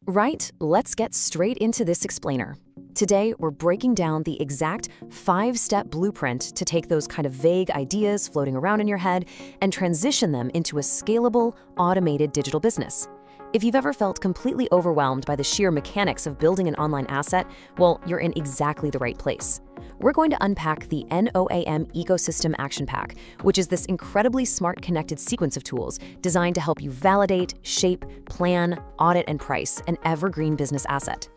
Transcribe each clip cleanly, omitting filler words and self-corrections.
Right, let's get straight into this explainer. Today, we're breaking down the exact 5-step blueprint to take those kind of vague ideas floating around in your head and transition them into a scalable, automated digital business. If you've ever felt completely overwhelmed by the sheer mechanics of building an online asset, well, you're in exactly the right place. We're going to unpack the NOAM EcoSystem Action Pack, which is this incredibly smart connected sequence of tools designed to help you validate, shape, plan, audit, and price an evergreen business asset.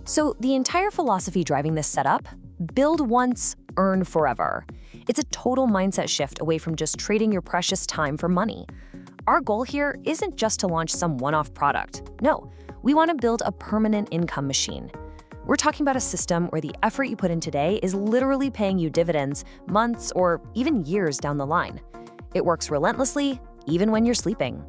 So the entire philosophy driving this setup? Build once, earn forever. It's a total mindset shift away from just trading your precious time for money. Our goal here isn't just to launch some one-off product. No, we want to build a permanent income machine. We're talking about a system where the effort you put in today is literally paying you dividends months or even years down the line. It works relentlessly, even when you're sleeping.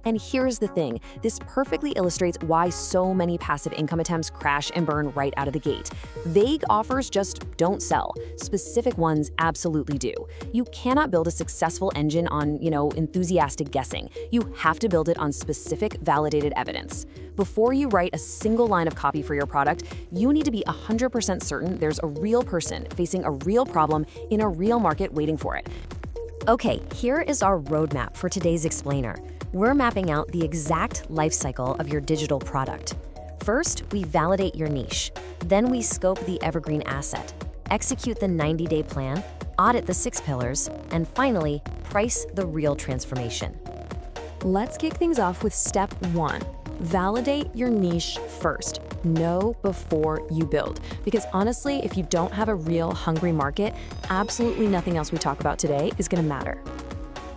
And here's the thing, this perfectly illustrates why so many passive income attempts crash and burn right out of the gate. Vague offers just don't sell. Specific ones absolutely do. You cannot build a successful engine on, enthusiastic guessing. You have to build it on specific, validated evidence. Before you write a single line of copy for your product, you need to be 100% certain there's a real person facing a real problem in a real market waiting for it. Okay, here is our roadmap for today's explainer. We're mapping out the exact life cycle of your digital product. First, we validate your niche. Then we scope the evergreen asset, execute the 90-day plan, audit the 6 pillars, and finally, price the real transformation. Let's kick things off with step 1. Validate your niche first. Know before you build. Because honestly, if you don't have a real hungry market, absolutely nothing else we talk about today is going to matter.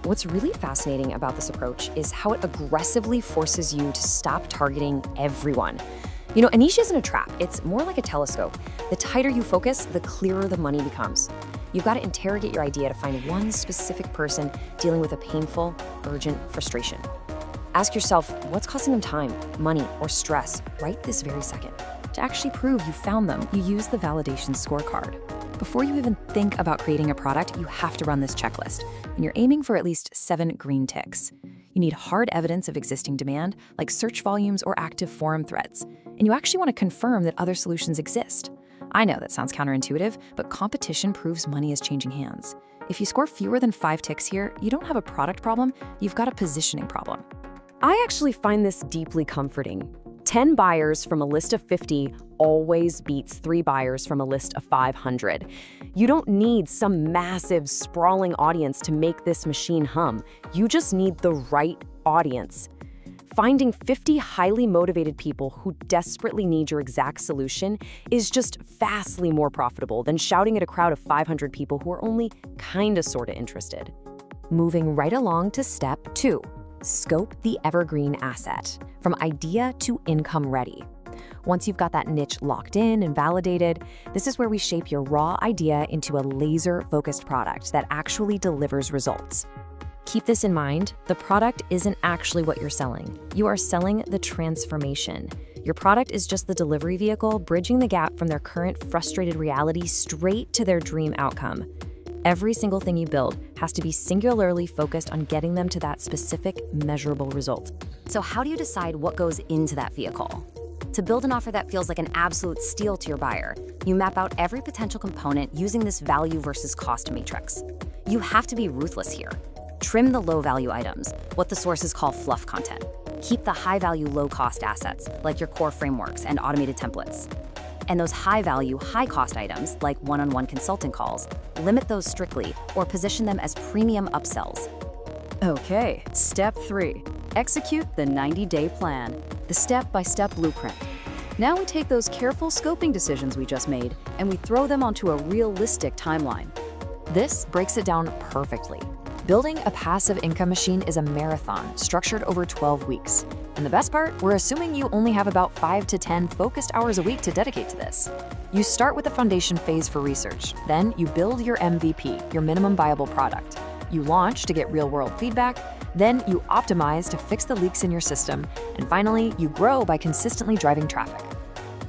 What's really fascinating about this approach is how it aggressively forces you to stop targeting everyone. A niche isn't a trap, it's more like a telescope. The tighter you focus, the clearer the money becomes. You've got to interrogate your idea to find one specific person dealing with a painful, urgent frustration. Ask yourself, what's costing them time, money, or stress right this very second? To actually prove you found them, you use the validation scorecard. Before you even think about creating a product, you have to run this checklist, and you're aiming for at least 7 green ticks. You need hard evidence of existing demand, like search volumes or active forum threads, and you actually want to confirm that other solutions exist. I know that sounds counterintuitive, but competition proves money is changing hands. If you score fewer than 5 ticks here, you don't have a product problem, you've got a positioning problem. I actually find this deeply comforting. 10 buyers from a list of 50 always beats 3 buyers from a list of 500. You don't need some massive, sprawling audience to make this machine hum. You just need the right audience. Finding 50 highly motivated people who desperately need your exact solution is just vastly more profitable than shouting at a crowd of 500 people who are only kinda sorta interested. Moving right along to step 2. Scope the evergreen asset, from idea to income ready. Once you've got that niche locked in and validated, this is where we shape your raw idea into a laser-focused product that actually delivers results. Keep this in mind, the product isn't actually what you're selling. You are selling the transformation. Your product is just the delivery vehicle bridging the gap from their current frustrated reality straight to their dream outcome. Every single thing you build has to be singularly focused on getting them to that specific, measurable result. So how do you decide what goes into that vehicle? To build an offer that feels like an absolute steal to your buyer, you map out every potential component using this value versus cost matrix. You have to be ruthless here. Trim the low-value items, what the sources call fluff content. Keep the high-value, low-cost assets, like your core frameworks and automated templates. And those high-value, high-cost items, like one-on-one consulting calls, limit those strictly or position them as premium upsells. Okay, step 3. Execute the 90-day plan, the step-by-step blueprint. Now we take those careful scoping decisions we just made and we throw them onto a realistic timeline. This breaks it down perfectly. Building a passive income machine is a marathon structured over 12 weeks. And the best part, we're assuming you only have about 5 to 10 focused hours a week to dedicate to this. You start with the foundation phase for research. Then you build your MVP, your minimum viable product. You launch to get real-world feedback. Then you optimize to fix the leaks in your system. And finally, you grow by consistently driving traffic.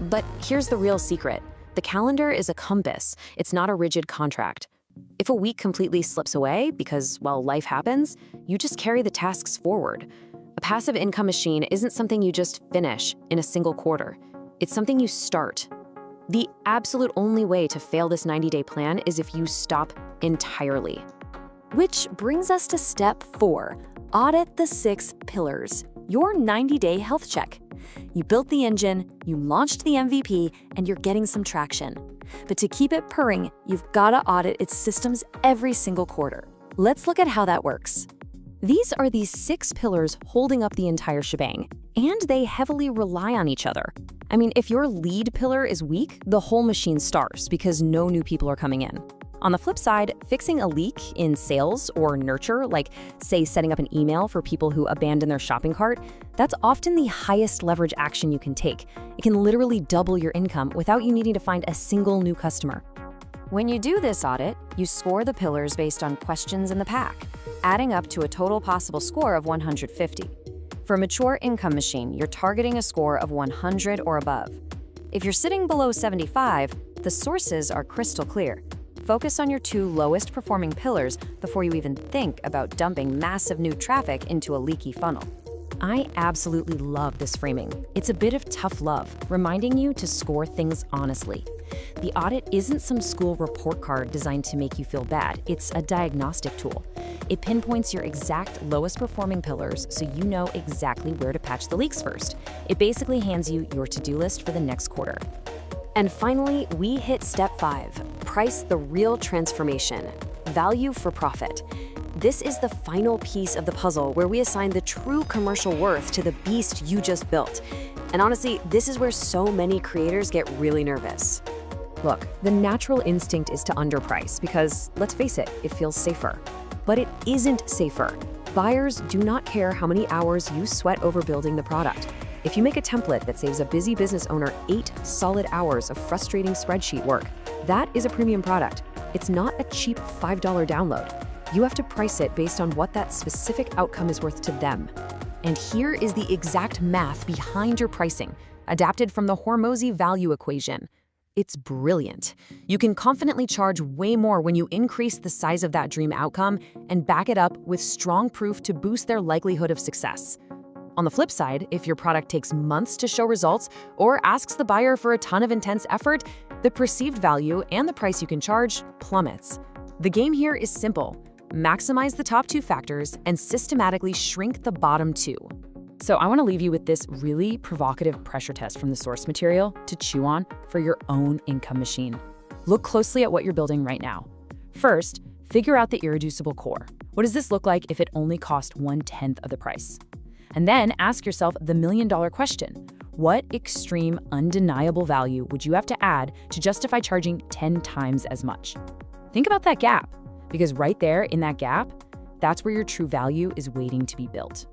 But here's the real secret. The calendar is a compass. It's not a rigid contract. If a week completely slips away because, well, life happens, you just carry the tasks forward. A passive income machine isn't something you just finish in a single quarter. It's something you start. The absolute only way to fail this 90-day plan is if you stop entirely. Which brings us to step 4, audit the 6 pillars, your 90-day health check. You built the engine, you launched the MVP, and you're getting some traction. But to keep it purring, you've got to audit its systems every single quarter. Let's look at how that works. These are the 6 pillars holding up the entire shebang, and they heavily rely on each other. I mean, if your lead pillar is weak, the whole machine starves because no new people are coming in. On the flip side, fixing a leak in sales or nurture, like say setting up an email for people who abandon their shopping cart, that's often the highest leverage action you can take. It can literally double your income without you needing to find a single new customer. When you do this audit, you score the pillars based on questions in the pack, adding up to a total possible score of 150. For a mature income machine, you're targeting a score of 100 or above. If you're sitting below 75, the sources are crystal clear. Focus on your 2 lowest performing pillars before you even think about dumping massive new traffic into a leaky funnel. I absolutely love this framing. It's a bit of tough love, reminding you to score things honestly. The audit isn't some school report card designed to make you feel bad. It's a diagnostic tool. It pinpoints your exact lowest performing pillars so you know exactly where to patch the leaks first. It basically hands you your to-do list for the next quarter. And finally, we hit step 5, price the real transformation, value for profit. This is the final piece of the puzzle where we assign the true commercial worth to the beast you just built. And honestly, this is where so many creators get really nervous. Look, the natural instinct is to underprice because, let's face it, it feels safer. But it isn't safer. Buyers do not care how many hours you sweat over building the product. If you make a template that saves a busy business owner 8 solid hours of frustrating spreadsheet work, that is a premium product. It's not a cheap $5 download. You have to price it based on what that specific outcome is worth to them. And here is the exact math behind your pricing, adapted from the Hormozy value equation. It's brilliant. You can confidently charge way more when you increase the size of that dream outcome and back it up with strong proof to boost their likelihood of success. On the flip side, if your product takes months to show results or asks the buyer for a ton of intense effort, the perceived value and the price you can charge plummets. The game here is simple. Maximize the top 2 factors and systematically shrink the bottom 2. So I want to leave you with this really provocative pressure test from the source material to chew on for your own income machine. Look closely at what you're building right now. First, figure out the irreducible core. What does this look like if it only cost 1/10 of the price? And then ask yourself the million-dollar question. What extreme, undeniable value would you have to add to justify charging 10 times as much? Think about that gap, because right there in that gap, that's where your true value is waiting to be built.